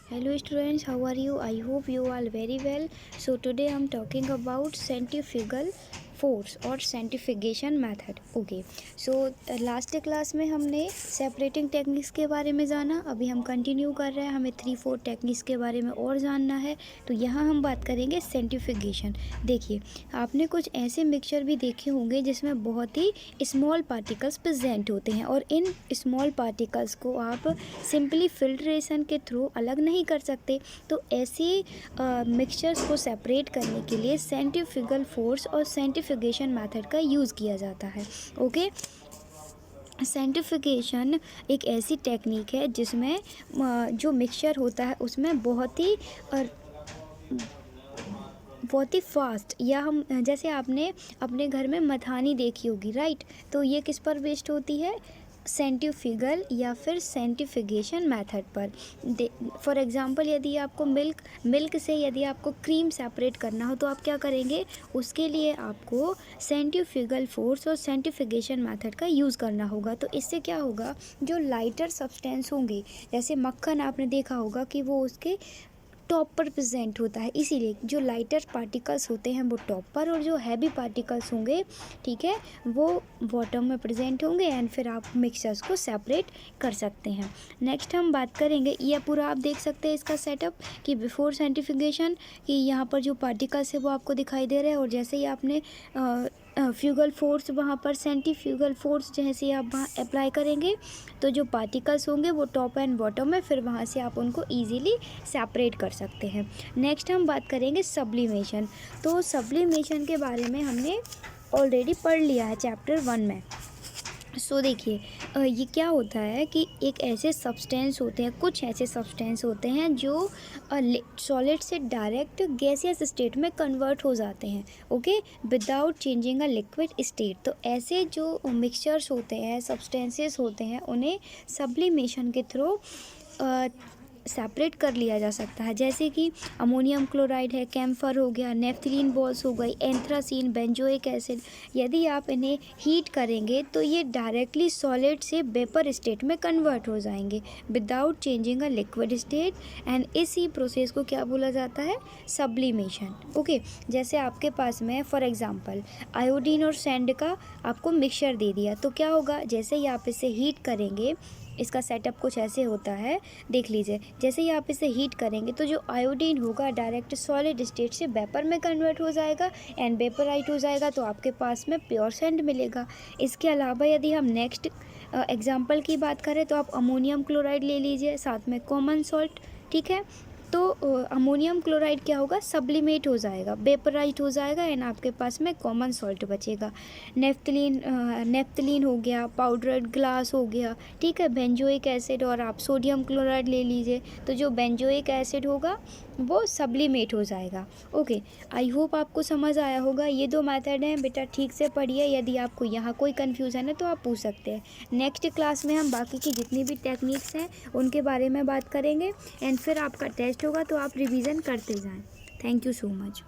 Hello students, how are you? I hope you all very well. So today I'm talking about centrifugal force और centrification method. Okay, so last class में हमने separating techniques के बारे में जाना. अभी हम कंटिन्यू कर रहे हैं, हमें 3-4 टेक्निक्स के बारे में और जानना है. तो यहाँ हम बात करेंगे सेंट्रीफिकेशन. देखिए, आपने कुछ ऐसे मिक्सचर भी देखे होंगे जिसमें बहुत ही स्मॉल पार्टिकल्स प्रेजेंट होते हैं और इन स्मॉल पार्टिकल्स को आप सिंपली फिल्ट्रेशन के थ्रू अलग नहीं कर सकते. तो ऐसे मिक्सचर्स को सेपरेट करने के लिए सेंट्रीफ्यूगल फोर्स और सेंट्रीफिकेशन मेथड का यूज़ किया जाता है. ओके, सेंट्रीफिकेशन एक ऐसी टेक्निक है जिसमें जो मिक्सचर होता है उसमें बहुत ही फास्ट, या हम जैसे आपने अपने घर में मथानी देखी होगी, राइट. तो ये किस पर बेस्ड होती है? सेंट्रीफ्यूगल या फिर सेंट्रीफिकेशन मेथड पर. फॉर एग्जांपल, यदि आपको मिल्क से यदि आपको क्रीम सेपरेट करना हो तो आप क्या करेंगे? उसके लिए आपको सेंट्रीफ्यूगल फोर्स और सेंट्रीफिकेशन मेथड का यूज़ करना होगा. तो इससे क्या होगा, जो लाइटर सब्सटेंस होंगे, जैसे मक्खन आपने देखा होगा कि वो उसके टॉप पर प्रेजेंट होता है, इसीलिए जो लाइटर पार्टिकल्स होते हैं वो टॉप पर और जो हैवी पार्टिकल्स होंगे, ठीक है, वो बॉटम में प्रेजेंट होंगे. एंड फिर आप मिक्सचर्स को सेपरेट कर सकते हैं. नेक्स्ट हम बात करेंगे, ये पूरा आप देख सकते हैं इसका सेटअप कि बिफोर सेंट्रीफिकेशन कि यहाँ पर जो पार्टिकल्स है वो आपको दिखाई दे रहे हैं और जैसे ही आपने फ्यूगल फोर्स वहाँ पर सेंट्रीफ्यूगल फोर्स जैसे आप वहाँ अप्लाई करेंगे तो जो पार्टिकल्स होंगे वो टॉप एंड बॉटम में, फिर वहाँ से आप उनको इजीली सेपरेट कर सकते हैं. नेक्स्ट हम बात करेंगे सब्लिमेशन. तो सब्लिमेशन के बारे में हमने ऑलरेडी पढ़ लिया है चैप्टर 1 में. सो देखिए, ये क्या होता है कि एक ऐसे सब्सटेंस होते हैं, कुछ ऐसे सब्सटेंस होते हैं जो सॉलिड से डायरेक्ट गैसियस स्टेट में कन्वर्ट हो जाते हैं. Okay, without changing a liquid state. तो ऐसे जो मिक्सचर्स होते हैं, सब्सटेंसेस होते हैं, उन्हें सब्लिमेशन के थ्रू सेपरेट कर लिया जा सकता है. जैसे कि अमोनियम क्लोराइड है, कैम्फर हो गया, नेफ्थलीन बॉल्स हो गई, एंथ्रासीन, बेंजोइक एसिड. यदि आप इन्हें हीट करेंगे तो ये डायरेक्टली सॉलिड से वेपर स्टेट में कन्वर्ट हो जाएंगे without changing a liquid state. And इसी प्रोसेस को क्या बोला जाता है? सब्लिमेशन. ओके, जैसे आपके पास में फॉर एग्जांपल आयोडीन और सैंड का आपको मिक्सचर दे दिया, तो क्या होगा? जैसे ही आप इसे हीट करेंगे, इसका सेटअप कुछ ऐसे होता है, देख लीजिए. जैसे ही आप इसे हीट करेंगे तो जो आयोडीन होगा डायरेक्ट सॉलिड स्टेट से वेपर में कन्वर्ट हो जाएगा एंड वेपराइट हो जाएगा, तो आपके पास में प्योर सैंड मिलेगा. इसके अलावा यदि हम नेक्स्ट एग्जांपल की बात करें तो आप अमोनियम क्लोराइड ले लीजिए, साथ में कॉमन सॉल्ट, ठीक है. तो अमोनियम क्लोराइड क्या होगा? सब्लिमेट हो जाएगा, वेपराइट हो जाएगा एंड आपके पास में कॉमन सॉल्ट बचेगा. नेफ्थलीन हो गया, पाउडर्ड ग्लास हो गया, ठीक है, बेंजोइक एसिड, और आप सोडियम क्लोराइड ले लीजिए, तो जो बेंजोइक एसिड होगा वो सब्लिमेट हो जाएगा. ओके, आई होप आपको समझ आया होगा. ये 2 मेथड हैं बेटा, ठीक से पढ़िए. यदि आपको यहाँ कोई कन्फ्यूज़न है तो आप पूछ सकते हैं. नेक्स्ट क्लास में हम बाकी की जितनी भी टेक्निक्स हैं उनके बारे में बात करेंगे एंड फिर आपका टेस्ट होगा तो आप रिवीजन करते जाएं. Thank you so much.